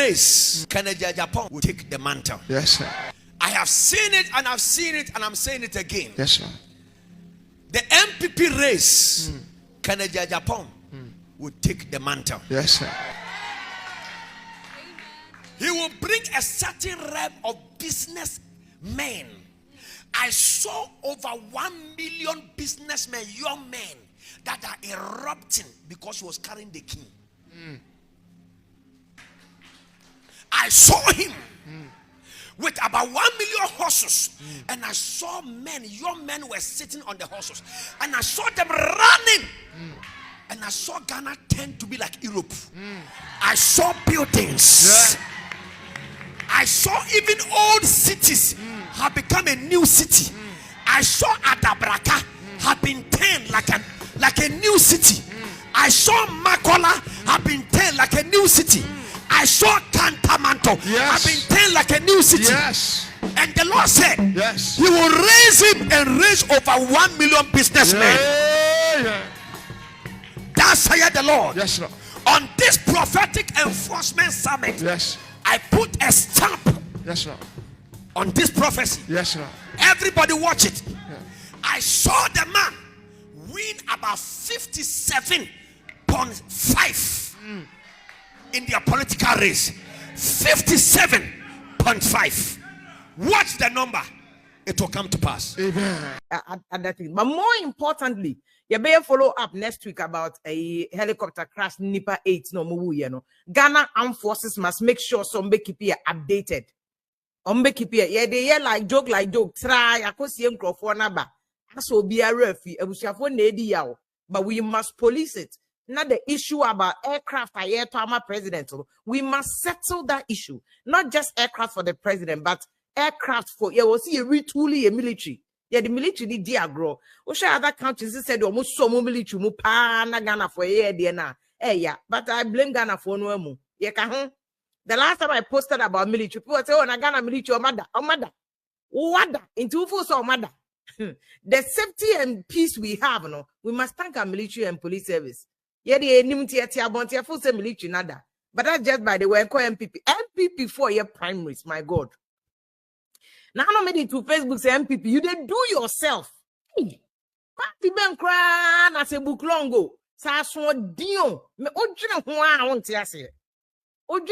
race, Kennedy Agyapong will take the mantle. Yes, sir. I have seen it and I've seen it and I'm saying it again. Yes, sir. The MPP race, Kennedy Agyapong will take the mantle. Yes, sir. He will bring a certain realm of businessmen. I saw over 1 million businessmen, young men, that are erupting because he was carrying the king. I saw him with about 1 million horses, and I saw men, young men were sitting on the horses, and I saw them running. And I saw Ghana tend to be like Europe. I saw buildings. Yeah. I saw even old cities have become a new city. I saw Adabraka have been turned like a new city. I saw Makola have been turned like a new city. I saw Kantamanto have been turned like a new city. Yes. And the Lord said, yes, He will raise him and raise over 1 million businessmen. Yeah. Thus saith the Lord. Yes, Lord. On this prophetic enforcement summit, yes, I put a stamp, yes, Lord, on this prophecy. Yes, Lord. Everybody watch it. Yeah. I saw the man win about 57.5 in their political race. 57.5. Watch the number. It will come to pass. Amen. But more importantly, you better follow up next week about a helicopter crash Nipa 8 no mu you know. Ghana Armed Forces must make sure some keep here updated. Keep here. Yeah, they like joke. Try akosi microphone naba. So be a refi. Ebusiafo na edi yawo. But we must police it. Not the issue about aircraft to our president. We must settle that issue. Not just aircraft for the president, but aircraft for see a retooling a military. Yeah, the military did grow. Osha other countries said almost so military mu pa na Ghana for a year na. Yeah, but I blame Ghana for no mu. Yeah, the last time I posted about military, people say, "Oh, na Ghana military, oh mother, wada into so mother." The safety and peace we have, no, we must thank our military and police service. Yeah, the enemy full say military nada. But that's just by the way, call MPP 4 year primaries, my God. Now I made it to Facebook say MPP, you did do yourself. Party ben cry na se book longo. Sa so dion. Me odwene ho a wonte ase. Me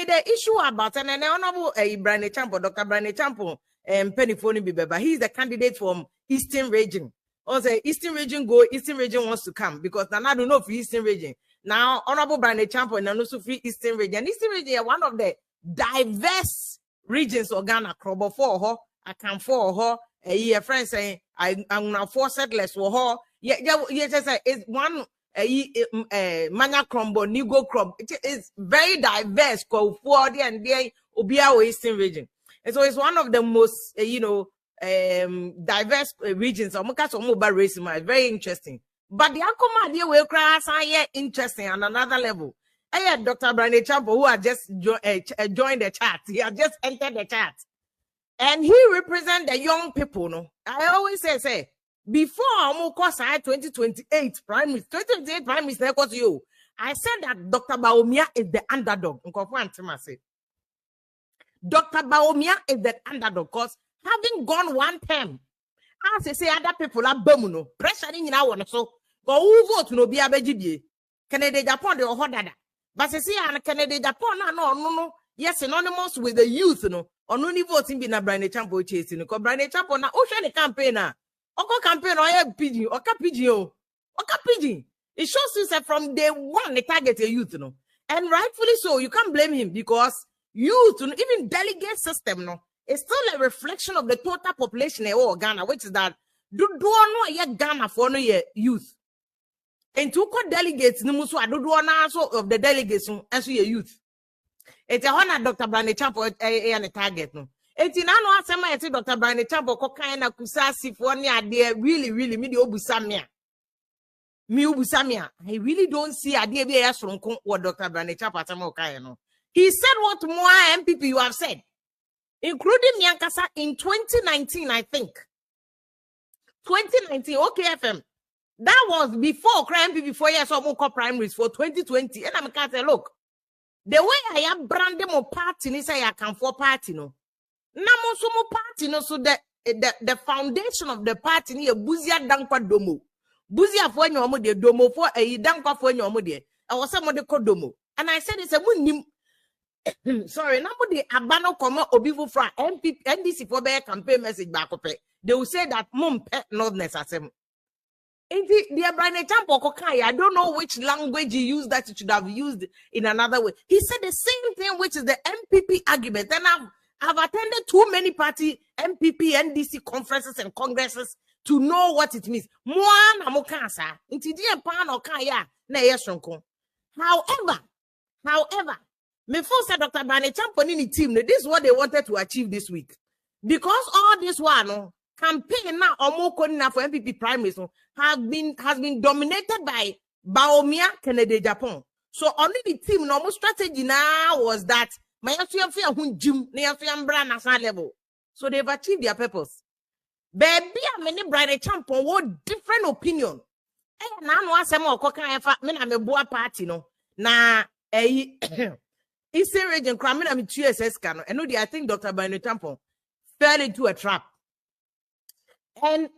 the issue about and honorable Brian Champo, Dr. Brian Champo, Pennyphone Bibeba. He's the candidate from Eastern Region. Also, Eastern Region wants to come because now I don't know for Eastern Region. Now, Honorable Brian Champo and also free Eastern Region. Eastern Region is one of the diverse regions of Ghana. Krobo for her, I can for her. A friend saying I'm now 4 settlers for her. Yeah, just say it's one. Manya Crombo, Nigo Crom. It is very diverse. Go forward and there Obia Eastern Region. And so it's one of the most, diverse regions. It's very interesting. But the Akoma idea will crash interesting on another level. I had Dr. Brian Champo who had just joined the chat. He had just entered the chat. And he represents the young people. No, I always say, before Omukosai 2028 prime minister, you, I said that Dr. Baumia is the underdog. Dr. Baumia is the underdog because having gone one term, as I say, other people are bomuno, pressuring in our so go who vote no be a beji. Canada Japan, they are harder. But I see, and Canada Japan, no, yes, synonymous with the youth, no, on only voting being a Brian Champo chasing, because Brian Champo na ocean campaigner. Oko campaign or pigeon, oka pigeon. It shows you that from day one they target a youth, no, and rightfully so. You can't blame him because youth, even delegate system, no, it's still a reflection of the total population of Ghana, which is that do no yet Ghana for no youth. And to call delegates, no muso do also of the delegates as your youth. It's a honor, Dr. Brian Champo, and a target, no. It's in annual summer, Dr. Brian Champo, Cocaine, Kusasi, for near there, really, me the Obusamia. I really don't see a DBS from what Dr. Brian Champo Samokaino. He said what more MPP you have said, including Nyankasa in 2019, I think. 2019, OKFM. That was before crime MPP 4 years or more primaries for 2020. And I'm going to say, look, The way I am branding my party, ni say I can for party no. Namo so mo party no so the foundation of the party ni buzia dankwa domo. Buzia for nyo mo de domo for dankwa for nyo mo de. I was some de kodomo. And I said it's a munim. Sorry, nobody abano komo obivu fra MP NDC for be campaign message back up. They will say that mum pet not necessary. Dear Brian Champokokai, I don't know which language he used that he should have used in another way. He said the same thing, which is the MPP argument. And I've attended too many party MPP, NDC conferences and congresses to know what it means. However, before said Dr. Brian Champonini team, this is what they wanted to achieve this week. Because all this one, campaign now or more for MPP primaries has been dominated by Baomia Kennedy Agyapong. So only the team normal strategy now was that my level. So they've achieved their purpose. Baby, I mean Brian Champon what different opinion. And now I say more I'm a boa party no. Na Eastern region cramming I'm TSS cano. And I think Dr. Brian Champon fell into a trap. And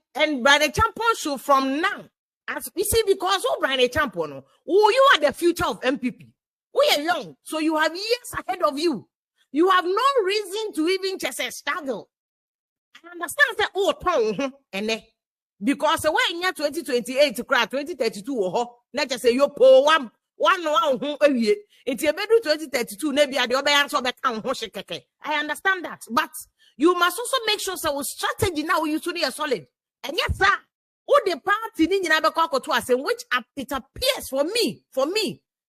Brian Champon show from now, as you see, because Brian Champon, you are the future of MPP. We are young, so you have years ahead of you. You have no reason to even just struggle. I understand that and because when year 2028 to cry 2032 let's just say you po one it's a better 2032 maybe I understand that, but you must also make sure so strategy now you should be solid. And yes, sir, all the party in which it appears for me,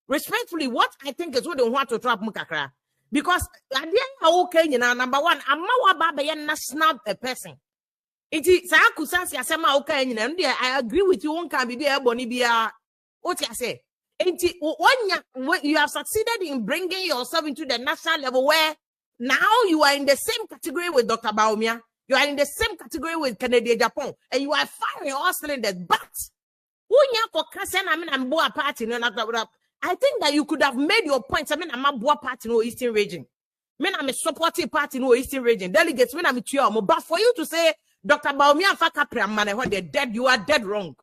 respectfully, what I think is what they want to trap Mukakra. Because at the end, okay, number one, I'm not snap a person. It is I agree with you, one can be there, Bonibia. What you say? You have succeeded in bringing yourself into the national level where now you are in the same category with Dr. Baumia. You are in the same category with Kennedy Agyapong. And you are firing all cylinders. But I think that you could have made your points. I mean, I'm a boa party in the Eastern region. I'm a supportive party in the Eastern region. Delegates, I'm a but for you to say, Dr. Baumia and they're dead, you are dead wrong.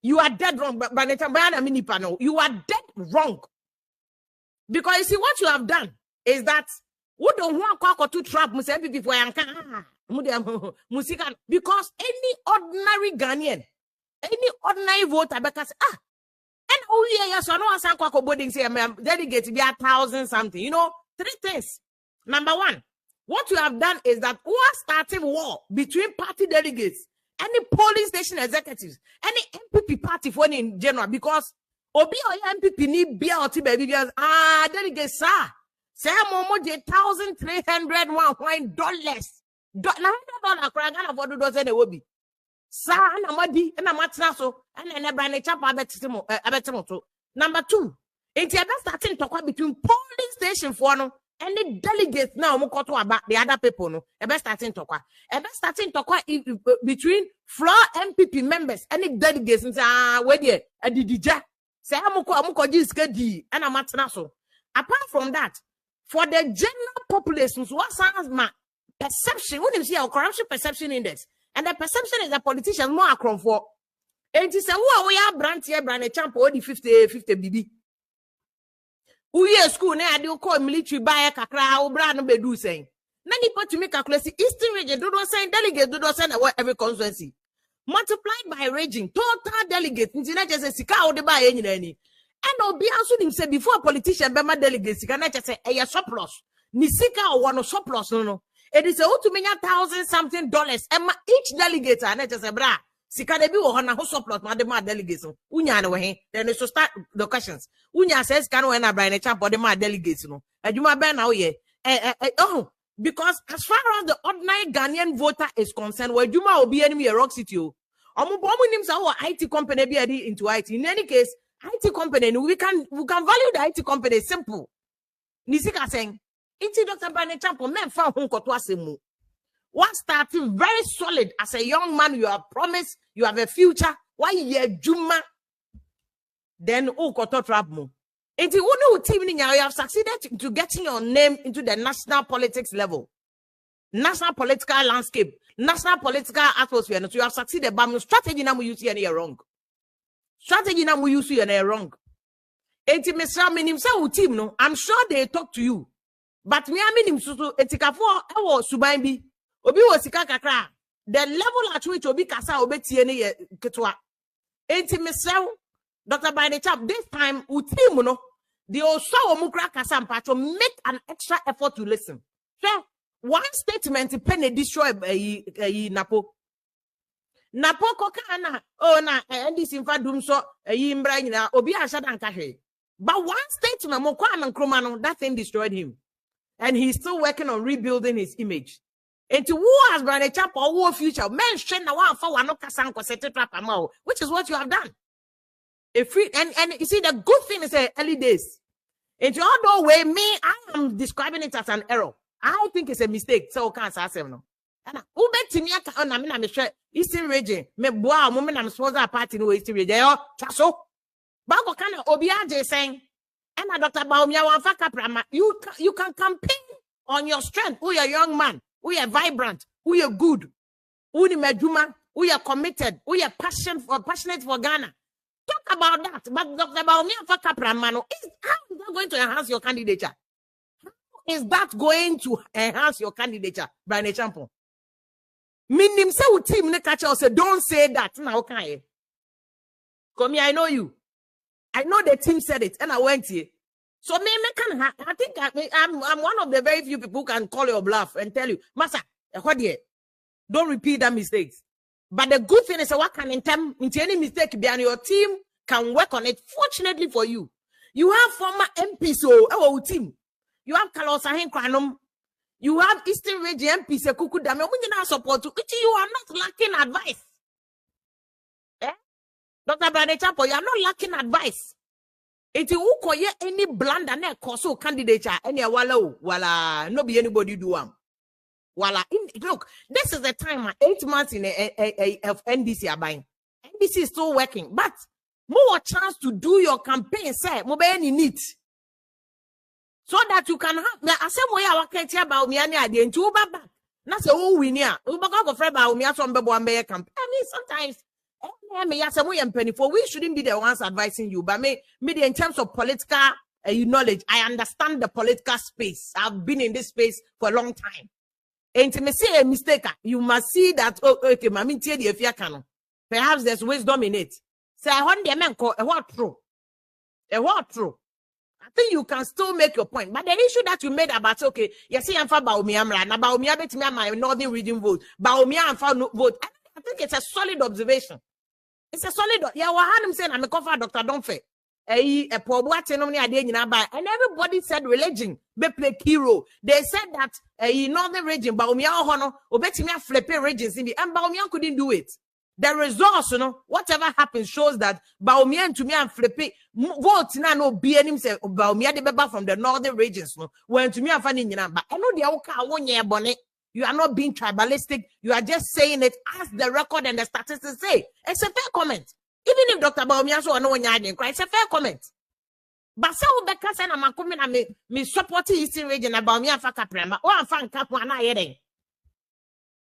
You are dead wrong. You are dead wrong. Because you see, what you have done is that we don't want to trap because any ordinary Ghanaian, any ordinary voter, because and yes, I know I boarding say delegate be 1,000 something. You know, three things. Number one, what you have done is that we are starting war between party delegates, any polling station executives, any MPP party for in general, because Obi or MPP need beer or baby because delegates sir. Say more than $1,301 dollars. $900 cragana for do dozen will be. Sa and Amadi and Amatraso and a brand chap abetimo. Number two, it's a best starting talk between polling station for no and the delegates now mukoto about the other people no. A best starting talk. A best starting talk between floor MPP members and the delegates where they a didija. Say amuko jiskedi and Amatraso. Apart from that, for the general population, what sounds my perception, what do you see our corruption perception index? And the perception is that politicians more across for. And he said, "Who we are brand here, brand a champ, only 50 BB. We are school now, they call military buy a kakra, or brand no do saying. Many put to make a class, Eastern region, do not send delegates, do not send every constituency. Multiplied by region, total delegates, not just a sika or the buy any. And Obi answered him say before a politician be my delegates, can I just say a surplus? Nisika or one of surplus no. It is a to $1,000 something dollars. And each delegate and I just say bra. Sika de bi wo na ho surplus ma de ma delegates. Unya na we then so start the questions. Unya says can we na Brian Champ or the ma delegates no. Adwuma be na wo ye. Because as far as the ordinary Ghanaian voter is concerned, where Juma will be enemy a rock city. Omu nim sa IT company be adi into IT. In any case, IT company, we can value the IT company simple. Nisika saying, "It's Dr. Brian Champo, men found home kotwasemu. One starting very solid as a young man, you are promised, you have a future. Why ye Juma? Then koto trap mo. And you team you have succeeded to getting your name into the national politics level, national political landscape, national political atmosphere. So you have succeeded, but strategy now we use here wrong. Strategy now we use here wrong. And Mr. Minim say team no, I'm sure they talk to you, but me minim so etikafo ewo suban bi obi wo sika kakra the level at which obi kasa obetie ne ye ketwa. And Mr. Dr. Bainechap, this time team no. They also omukra kasampa to make an extra effort to listen. So one statement penny destroy Napo. Napo kokana oh na this infa dum so imbra nyina obi ashadan kahwe. But one statement mo kwa mankromano that thing destroyed him. And he's still working on rebuilding his image. And to who has been a chap or who future men straight now for one kasanko set trap amao, which is what you have done. A free and you see the good thing is early days. Into all the way, me, I am describing it as an error. I think it's a mistake. So can't say no. And who bet me on I mean I'm sure Eastern region. Me boa moment I'm supposed to party no Eastern region. Oh, chaso. Bako kana obiaje saying, and Dr. Baumia wafaka prama. You can campaign on your strength. Who you young man? Who you vibrant? Who you good? Who you meduma? Who you committed? Who you passionate for Ghana? Talk about that, but Dr. Baumia for Capramano, how is that going to enhance your candidature? How is that going to enhance your candidature, Brian Agyapong? Minim say team ne catch us say don't say that now, okay? Come here, I know you. I know the team said it, and I went here. So me can I think I'm one of the very few people who can call your bluff and tell you, Massa, what here? Don't repeat that mistakes. But the good thing is, what can into any mistake be, and your team can work on it. Fortunately for you, you have former MPs, so our team. You have Carlos Ahen Kranum. You have Eastern Region MPs, Kuku Dame. We need support to it. You are not lacking advice. Eh? Dr. Bainechap, you are not lacking advice. It will call any blunder, so candidature, any wala, no be anybody do one. Voila. Look, this is the time, 8 months in of NDC are buying. NDC is still working, but more chance to do your campaign, sir. More any need. So that you can have the same way I can't tell about me any idea into back. Not say, oh, we near. Uba go for about me from Bebo campaign. I mean, sometimes we shouldn't be the ones advising you, but me in terms of political knowledge, I understand the political space. I've been in this space for a long time. And to me say a mistake, you must see that okay, mami tie the efia kano. Perhaps there's wisdom in it. Say I want the men call a what true. A what true. I think you can still make your point. But the issue that you made about okay, you see I'm for Baumia, na Baumia bet me my northern region vote. Baumia and for no vote. I think it's a solid observation. It's a solid. Yeah, what had him saying I'm a cover Dr. Donfe. And everybody said religion be play key role. They said that northern region, Baumia hono, obetimia flipping regions in the and Baumia couldn't do it. The results, whatever happens shows that Baumia to me and flipping vote no be any say Baumia de beba from the northern regions. No, when to me and finding number. I know the oka 1 year bonnet. You are not being tribalistic. You are just saying it as the record and the statistics say. It's a fair comment. Even if Dr. Baumia so no one cry, it's a fair comment. But so Becca said I'm coming and me support Eastern region about me and Faka Prema. Oh, I'm fan cap one eye.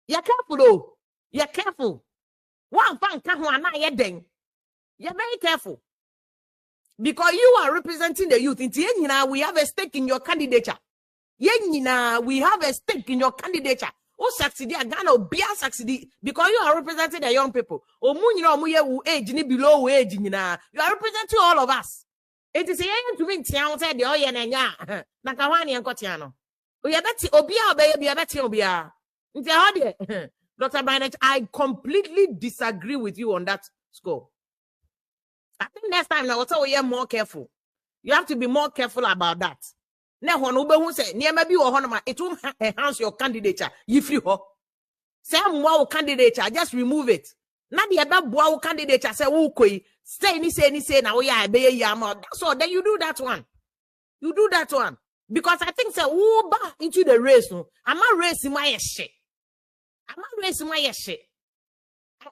You're careful though. You're careful. One fan cap one eye. You're very careful. Because you are representing the youth. In Tienina, we have a stake in your candidature. Yenina, we have a stake in your candidature. Who succeed? Ghana be succeed because you are representing the young people. Age ni below age. You are representing all of us. It is a young to me. Tian said the oya nanya. Nakawani and Kotiano. We are better. Obia, baby, I bet you obia. Dr. Bainechap, I completely disagree with you on that score. I think next time now, also we are more careful. You have to be more careful about that. Now, when who say, near maybe it won't enhance your candidature. You free ho. Say, wow, candidature, just remove it. Not the about wow candidature, say, okay, say, now, yeah, be yama. So then you do that one. You do that one. Because I think, say, who back into the race, no? I'm not racing my shit. I'm not racing my shit.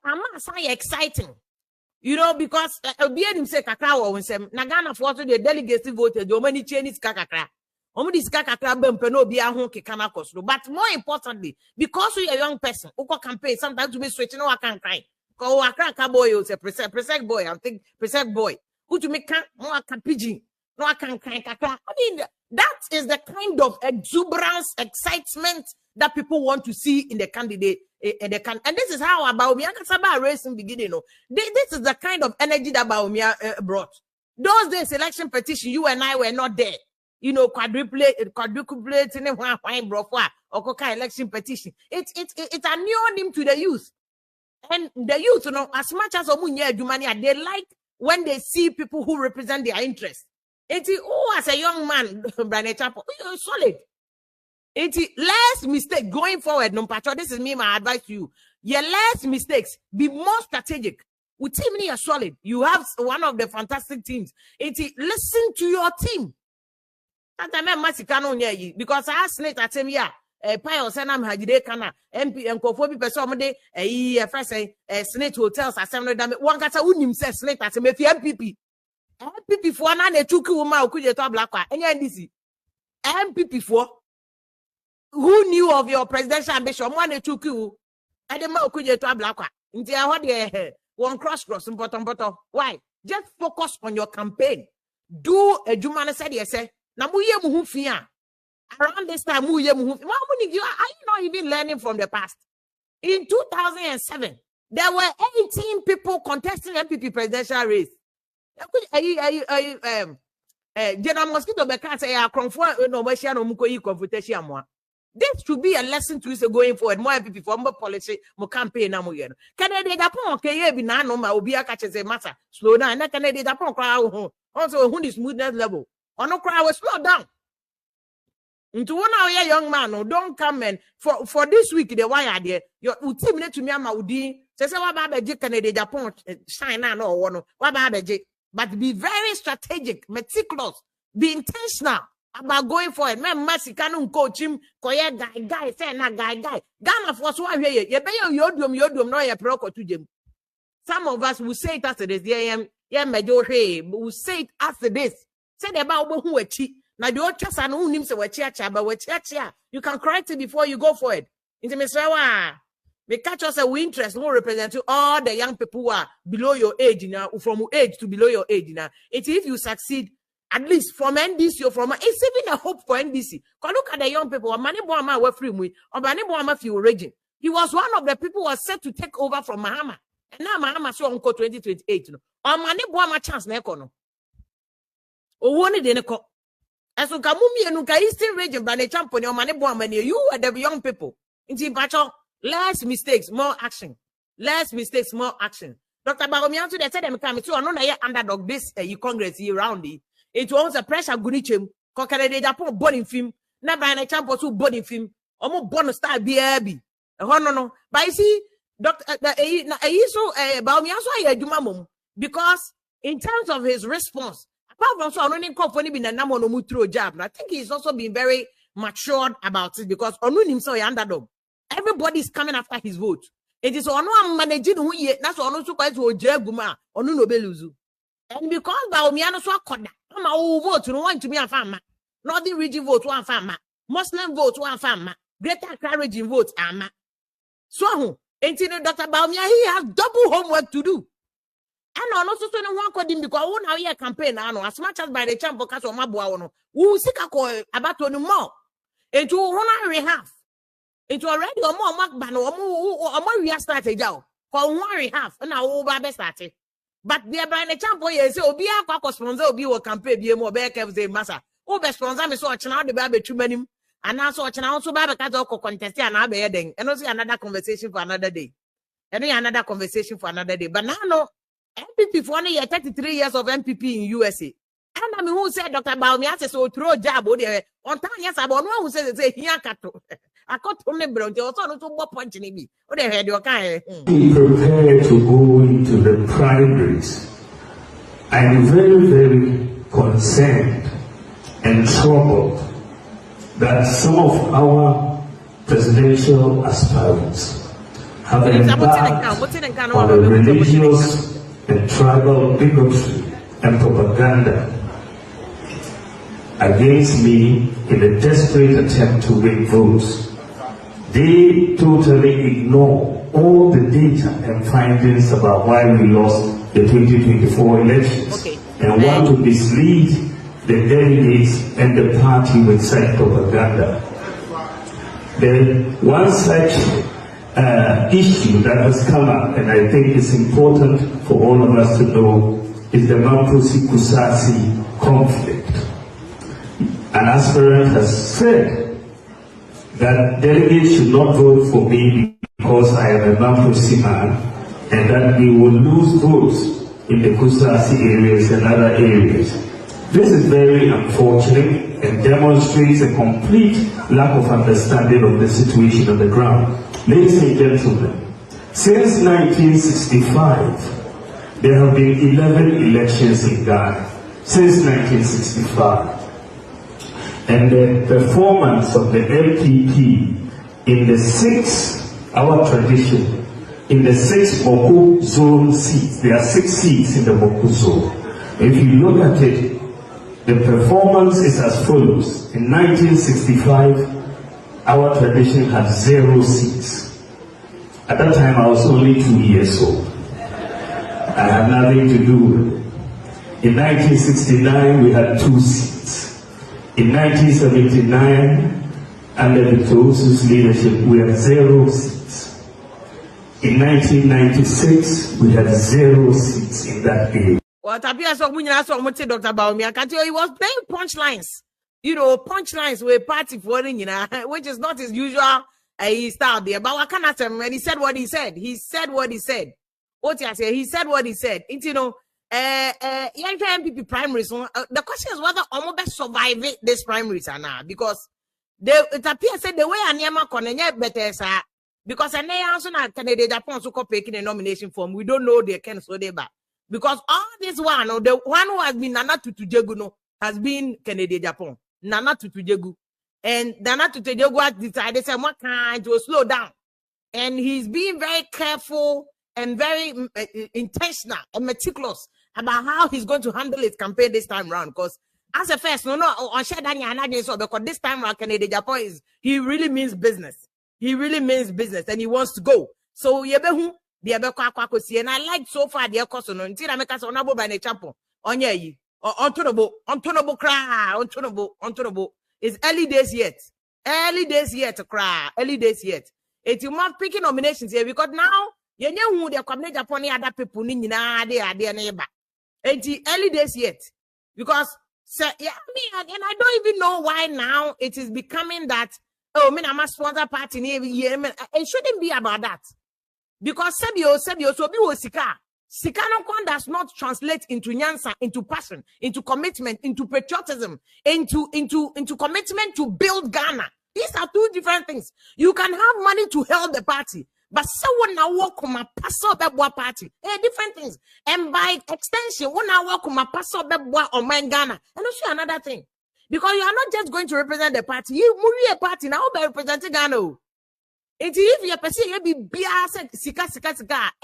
I'm not saying exciting. You know, because be him say kakra wo nsem na Ghana for the delegacy voted the many Chinese kakra. This kakra bempe no be ahun kekana kosro. But more importantly, because we are a young person, uko campaign sometimes to be switching no can cry. Ko akra boy you say present boy, I think present boy. Who to make no can pidgin, no can cry kakra. I mean, that is the kind of exuberance, excitement that people want to see in the candidate. And this is how Baumia Kasaba racing beginning. This is the kind of energy that Baumia brought. Those days, election petition, you and I were not there. You know, quadruplate in or election petition. It's a new name to the youth. And the youth, you know, as much as Jumania, they like when they see people who represent their interests. It's as a young man, Brian Chapo, you're solid. It's less mistake going forward. No patron, this is me, my advice to you. Your less mistakes, be more strategic. With team, you're solid. You have one of the fantastic teams. It's listen to your team. Because I asked Nate at him, yeah, Pio Senam Hajide Kana, MP and Kofobi Pesomade, a first Snake Hotels, Assembly Dam, one cata unim says Snake at him, if you MPP. MPP for an Chuku, could you talk black? And NDC. MPP for. Who knew of your presidential ambition? One took you. I don't know could you to black one cross bottom. Why? Just focus on your campaign. Do a Jumana said yes. Now around this time, are you not even learning from the past? In 2007, there were 18 people contesting MPP presidential race. General Mosquito Bekan say this should be a lesson to us going forward. More MPP for more policy, more campaign. Canada Japon, can be nano, my Obia catches a matter. Slow down, and Canada Japon crowd also who is smoothness level. Or no crowd will slow down. Into 1 hour, young man, no, don't come and for this week, the wire idea, your team to me, Maudi, says, what about the Canada Japon shine or one, what about the but be very strategic, meticulous, be intentional about going forward. Man, Mercy can't coach him, guy, say, na guy. Ghana for so here, you pay your yodum, no, your proco to Jim. Some of us will say it as it is, yeah, major, will say it as it is. Say about who were cheap. Now, the old chest and who names were chacha, but we're chacha. You can correct it before you go for it. Into Mr. We catch us a interest, no represent to all the young people who are below your age now, from age to below your age now. It's if you succeed, at least from NDC or from it's even a hope for NDC. Because look at the young people, Mani Boama were free with, or Mani Boama few raging. He was one of the people who was set to take over from Mahama. And now Mahama saw Uncle 2028. Or Mani Boama chance nekono. Or one day neko. As so Kamumi and Uka Eastern region, Bane Champion, or Mani Boama, you are the young people. Into Bacho. Less mistakes, more action. Less mistakes, more action. Dr. Baromianto, they said them coming to another underdog this Congress year round. It was a pressure Gunichem, Cockade Japan boarding film, never an example to boarding film, almost bonus star BRB. No. But you see, Dr. Baromianto, I do mamum because in terms of his response, apart from so only company been a number no mutro job. I think he's also been very matured about it because Onun himself underdog. Everybody's coming after his vote. It is on one managing who yet that's on also quite to Jaguma or no beluzu. And because Baomiano so corner, I'm a vote no one to me a farmer. Northern region vote one farmer. Muslim vote one farmer. Greater courage vote ama. So, Dr. Baumia, he has double homework to do. And on also 21 coding because one hour year campaign, as much as by the champ because of Mabuano, we will seek a call about no more. Into 1 hour and a half. It already or more mark ban or more we are started out for 1 hour and a half and our baby started. But they are by the champ boy, so be a cock sponsor, be a campaign, be more back of the massa. Oh, best sponsor me so much now the baby too many. And also, baby cat or contest and I'll be heading and also another conversation for another day. And another conversation for another day. But now, MPP for 1 year, 33 years of MPP in USA. And I mean, who said Dr. Baumia says so throw job on time? Yes, I want one who says it's a here cattle. I got only brown. You also not to what punch in me. What the hell, your kind? Be prepared to go into the primaries. I'm very, very concerned and troubled that some of our presidential aspirants have embarked on a religious and tribal bigotry and propaganda against me in a desperate attempt to win votes. They totally ignore all the data and findings about why we lost the 2024 elections and want to mislead the delegates and the party with such propaganda. Then one such issue that has come up, and I think it's important for all of us to know, is the Mamprosi-Kusasi conflict. An aspirant has said that delegates should not vote for me because I am a Mamprosi man, and that we will lose votes in the Kusasi areas and other areas. This is very unfortunate and demonstrates a complete lack of understanding of the situation on the ground. Ladies and gentlemen, since 1965, there have been 11 elections in Ghana. Since 1965. And the performance of the MPP in the 6, our tradition, in the 6 Moku zone seats, there are 6 seats in the Moku zone. If you look at it, the performance is as follows. In 1965, our tradition had 0 seats. At that time, I was only 2 years old. I had nothing to do with it. In 1969, we had 2 seats. In 1979, under the Tosu's leadership, we had 0 seats. In 1996, we had 0 seats in that area. Well, Tapia so Dr. Baumi, I can tell you, he was playing punchlines. You know, punchlines were party for which is not his usual style there. But what can I tell him? And he said what he said. He said what he said. What I say? He said what he said. It's, you know, young MPP primaries. The question is whether Omo best survive this primaries or not, because it appears that the way Anyama Konenya better, sir, because I also not Canada Japan so taking a nomination form. We don't know they can so they back. Because all this one, the one who has been Nana Tutujegu no, has been Kennedy Agyapong. Nana Tutujegu. And Nana Tutujegu has decided to slow down. And he's being very careful and very intentional and meticulous about how he's going to handle his campaign this time around. Because as a first, on because this time around, Kennedy Agyapong he really means business. He really means business and he wants to go. So, and I like so far the question until I make us honorable by the chapel. On ye, untonable, cry, untonable. It's early days yet. Early days yet to cry. Early days yet. It's you must picking nominations here because now you know who they're coming upon other people in their neighbor. It's early days yet. Because yeah, and I don't even know why now it is becoming that I'm a sponsor party every year. It shouldn't be about that. Because Sebio, so be Sika. Sika no does not translate into nyansa, into passion, into commitment, into patriotism, into commitment to build Ghana. These are 2 different things. You can have money to help the party, but someone now work on my pass up that party. Different things. And by extension, when I work on my pass up that on my Ghana. And also another thing. Because you are not just going to represent the party. You move a party now by representing Ghana. If you perceive you be biasa sika,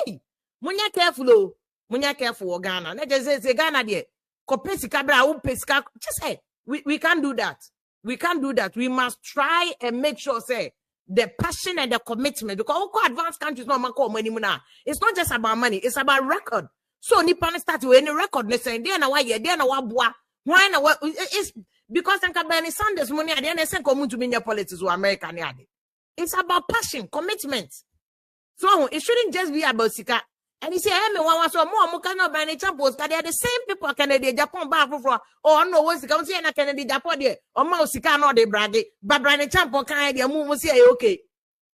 hey, munya careful, Ghana. Let just say Ghana there. Kope sika bra, pesika. Just say we can't do that. We can't do that. We must try and make sure say the passion and the commitment. Because advanced countries no man call money muna. It's not just about money. It's about record. So Nippon start with any record. Listen, they na why they na wabwa. Why na what? It's because Bernie Sanders money. They na send come to media politics or American yadi. It's about passion, commitment. So it shouldn't just be about Sika. And he said, hey, me want so more cannot buy any champos. They are the same people Canada, Japan, bar for or no one's going to see a Canada, Japan there. Or mouse Sika no de brag. But Brian Champo can idea move say okay.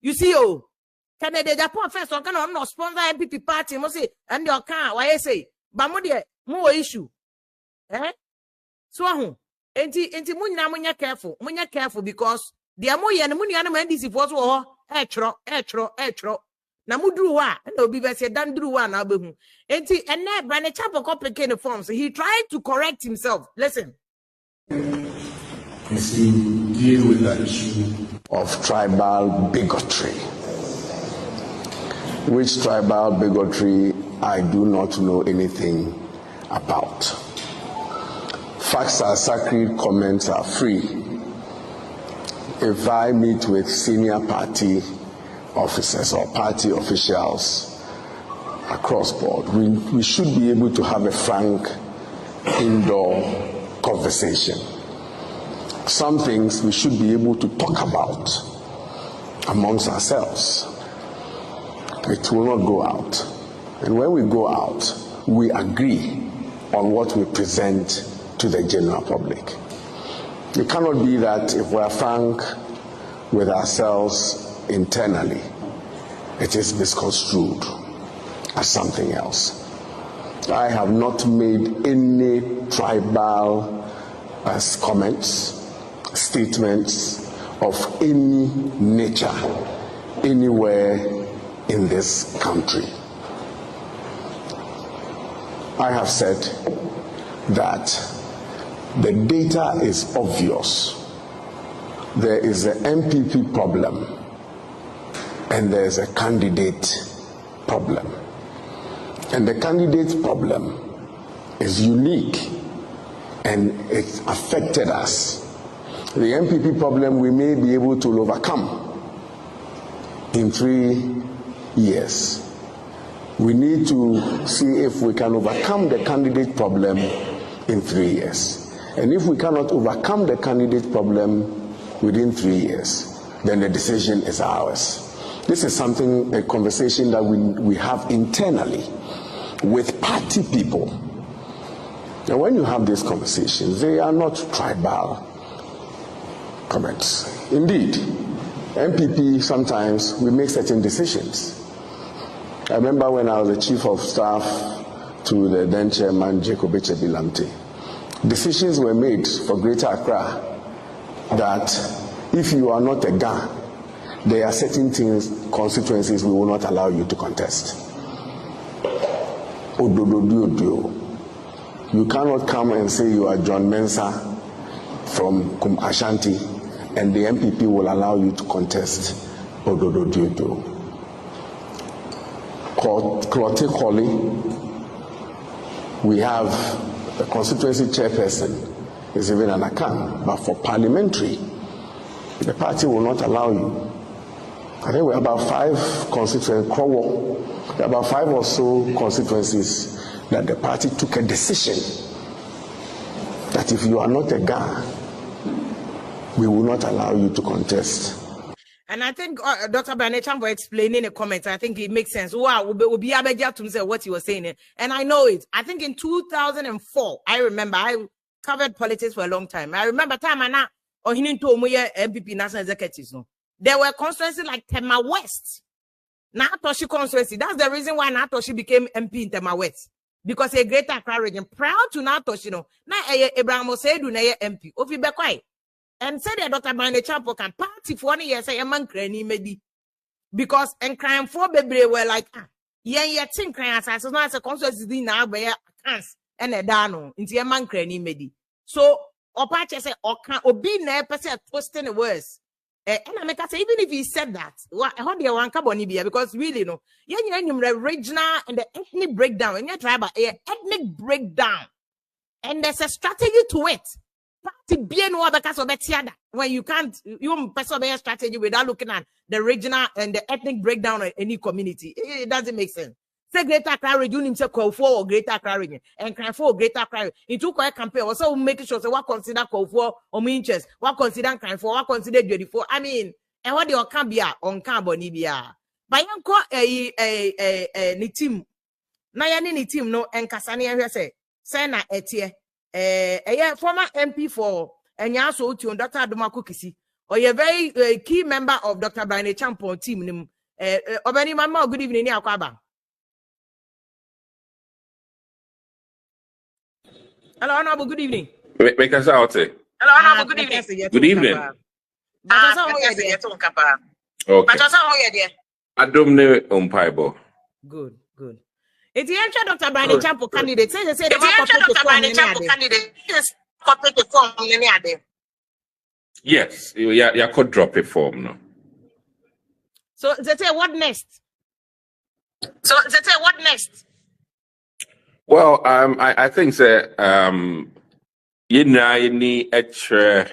You see, Canada, Japan first or cannot no sponsor MPP party, must say, and your car, why I say, Bamudia, more issue. So enti munya careful because the amoya and money animal this if was etro. Na mudru wa and obi be say dan dru wa na behu. Enti ene Brane Chapo complicated forms. He tried to correct himself. Listen. Is to deal with the issue of tribal bigotry. Which tribal bigotry I do not know anything about. Facts are sacred, comments are free. If I meet with senior party officers or party officials across board, we should be able to have a frank indoor conversation. Some things we should be able to talk about amongst ourselves. It will not go out. And when we go out, we agree on what we present to the general public. It cannot be that if we are frank with ourselves internally, it is misconstrued as something else. I have not made any tribal comments, statements of any nature anywhere in this country. I have said that the data is obvious. There is an MPP problem and there is a candidate problem. And the candidate problem is unique and it affected us. The MPP problem we may be able to overcome in 3 years. We need to see if we can overcome the candidate problem in 3 years. And if we cannot overcome the candidate problem within 3 years, then the decision is ours. This is something, a conversation that we have internally with party people. And when you have these conversations, they are not tribal comments. Indeed, MPP, sometimes we make certain decisions. I remember when I was the chief of staff to the then chairman, Jacob Echebilamte, decisions were made for Greater Accra that if you are not a GA, there are certain constituencies we will not allow you to contest. You cannot come and say you are John Mensah from Kum Ashanti and the MPP will allow you to contest Ododo. Clotte Colley, we have a constituency chairperson, is even an account, but for parliamentary, the party will not allow you. I think we're about 5 constituencies, about 5 or so constituencies that the party took a decision that if you are not a GA, we will not allow you to contest. And I think Dr. Barnett-Chambo explaining the comments, I think it makes sense. Wow, we'll be able to say what he was saying. And I know it. I think in 2004, I remember, I covered politics for a long time. I remember time and now, or he didn't MPP national executives. No, there were constituencies like Tema West. Natoshi constituency. That's the reason why Natoshi became MP in Tema West. Because a Greater Accra region, proud to Natoshi, no. Now, Abraham Osedu, na MP. Ofi Bekwai. And said that Dr. Barnett-Chambo can party for 1 year, say a man cranny maybe. Because and crime for baby were like, yeah, think crime as soon as a constituency now by accounts and a dano into a man cranny maybe. So, Opache say, or can be near person posting the words. And I make say, even if he said that, how do you want Carbonibia? Because really, no, the regional and the ethnic breakdown, and your tribal ethnic breakdown, and there's a strategy to it. Party bien because of when you can't, you person a strategy without looking at the regional and the ethnic breakdown of any community. It doesn't make sense. Say Greater Accra region himself call for or Greater Accra region and cry for Greater Accra. It took a campaign also making sure what consider call for or interest, what consider cry for, what consider duty for. I mean, and what you can be on Carbonibia. By uncle ni team. Na yani ni team no and Kasania say na etie. Former MP for Enyaso to Dr. Adomako Kisi, or a very key member of Dr. Barnett-Chambo team. Obani Mama, good evening, Akwaba. Hello, Honorable, good evening. Make us out. Hello, Honorable, good evening. Good evening. Okay. Adomne umpaibo. Good. It's the answer Dr. Barnett-Chambo candidate. Say the Dr. Barnett-Chambo candidate is corporate form. Yes, you could drop a form now. So they say what next? Well, I think that any extra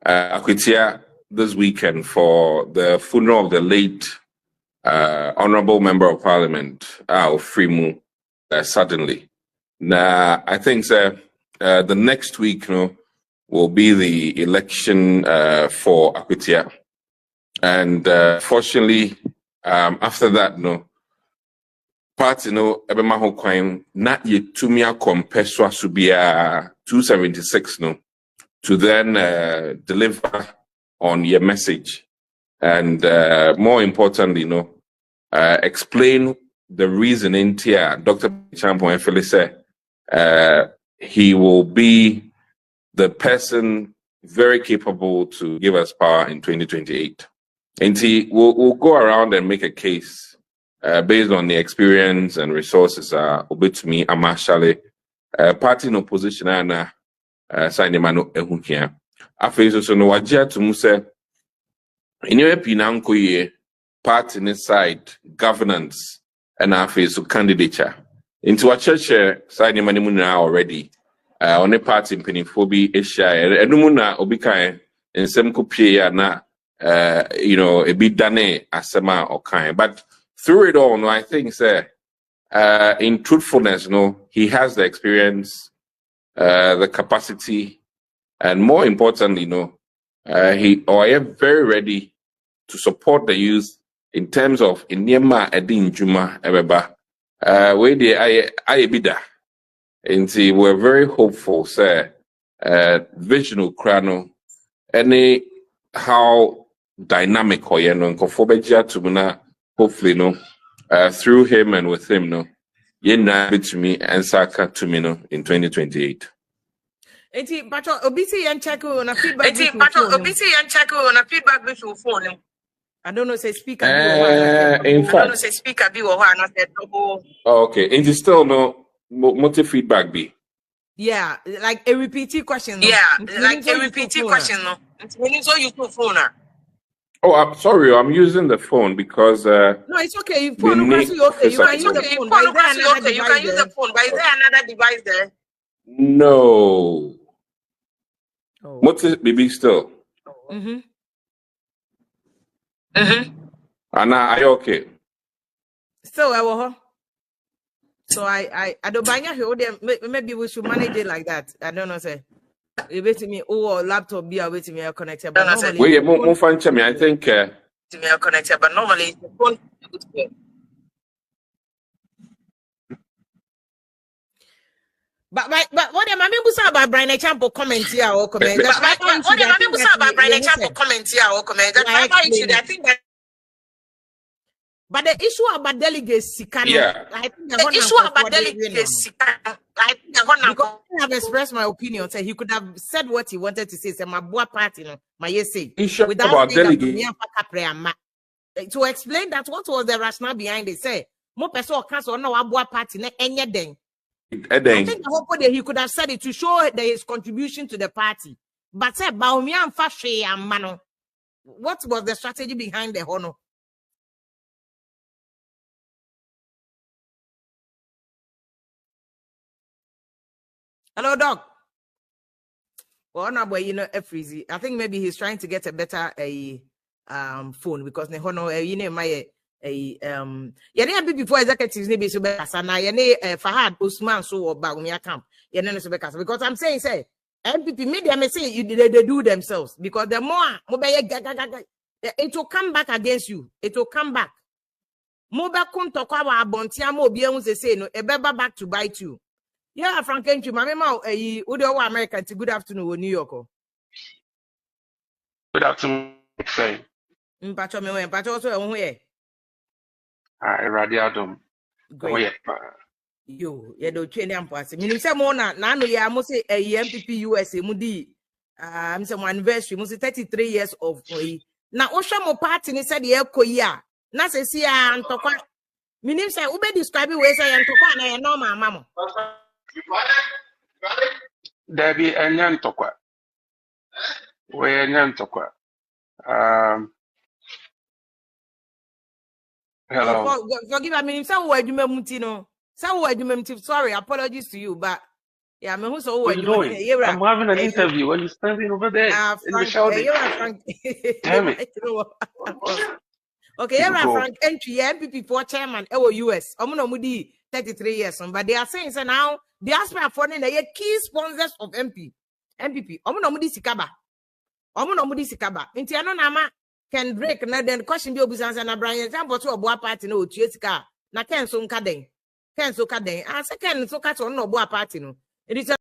Akwitia this weekend for the funeral of the late Honorable Member of Parliament, Frimu, suddenly. Now, I think that the next week, will be the election for Akwitia. And fortunately, after that, party ebema ho kwan na yetumi akompeswa subia 276 to then deliver on your message and more importantly explain the reason in here. Dr. Agyapong Efele said he will be the person very capable to give us power in 2028. And we'll go around and make a case based on the experience and resources obit me amashale party in opposition and sign mano ehukia afi so no wagya to mu say anyway pinanko ye party inside governance and afi so candidature into a church sign mani mu na already on a party mpanimfo bi ehia enum na obi kan ensem ko pie ya na e bi dane asema okan but through it all, I think, in truthfulness, he has the experience, the capacity, and more importantly, he is very ready to support the youth in terms of Inyema Edin Juma Ebeba. Where the Ayebida. And we're very hopeful, visional crano, any how dynamic or Kofobeja to hopefully, through him and with him, to me and Saka to me, in 2028. But obisi and check on a feedback. Phone. I don't know, say speaker. In fact, I don't know, say speaker be or one. Okay, and it's still no multi feedback be. Yeah, like a repeated question. Yeah, like a repeated question. It's when you saw you put phone. Oh, I'm sorry. I'm using the phone because. No, it's okay. You phone okay. You can use the phone. But you can use the phone. But is there another device there? No. Oh. What's it, baby? Still. Anna, are you okay? So I don't buy them. Maybe we should manage it like that. I don't know, say. You wait me. Oh, laptop be waiting me connected. But normally, wait, more fun to me. I think. Me connected, but normally the phone. But what am I mean about Brian Agyapong comment here or comment? But what am I mean about Brian Agyapong comment here or comment? I think that. But the issue about delegates, yeah. I think the issue about delegates, I have expressed my opinion. Say he could have said what he wanted to say. Say my boy party, my say without delegates. To explain that, what was the rationale behind it? Say more person cancel no our boy party ne enye den. I think the whole point he could have said it to show his contribution to the party. But say Baumia and Fashe and Mano, what was the strategy behind the honor? Hello, Doc. Well, no, boy, freezy. I think maybe he's trying to get a better phone because my before executives maybe so Fahad Usman so or Bagumia camp. Because I'm saying MPP maybe I may say they do themselves because the more it will come back against you. It will come back. Mobile kunto kwa abontia mo bia say no ebeba back to bite you. Yeah, Frank and you, my mama, Udo America, good afternoon, New York. Good afternoon, say. But also, where? Radiadum. Great. You don't train them pass. You say more now, I must say a MPP USA, Moody. I'm some anniversary, must 33 years of now. Oshamo party said the Eko ya. Nasa see and talk. Minim say, Ube describe ways I am to and no mamma. Debbie and Yantokwa. Where Yantokwa. Hello. Forgive me, some word you mutino. So sorry, apologies to you, but yeah, me who's What are you doing? I'm having an interview when you're standing over there in the shouting. Damn it. Okay, yeah, Frank entry MPP for chairman US. Omuno mudi 33 years, but they are saying so now diaspora for the key sponsors of MPP. Omuno mudi sikaba. Inti ano nama can break na then question bi obusansa na Brian Jambo to obo party no otua sika na Ken so nka den. Ken so ka den. Asa Ken so ka to no obo party no. It is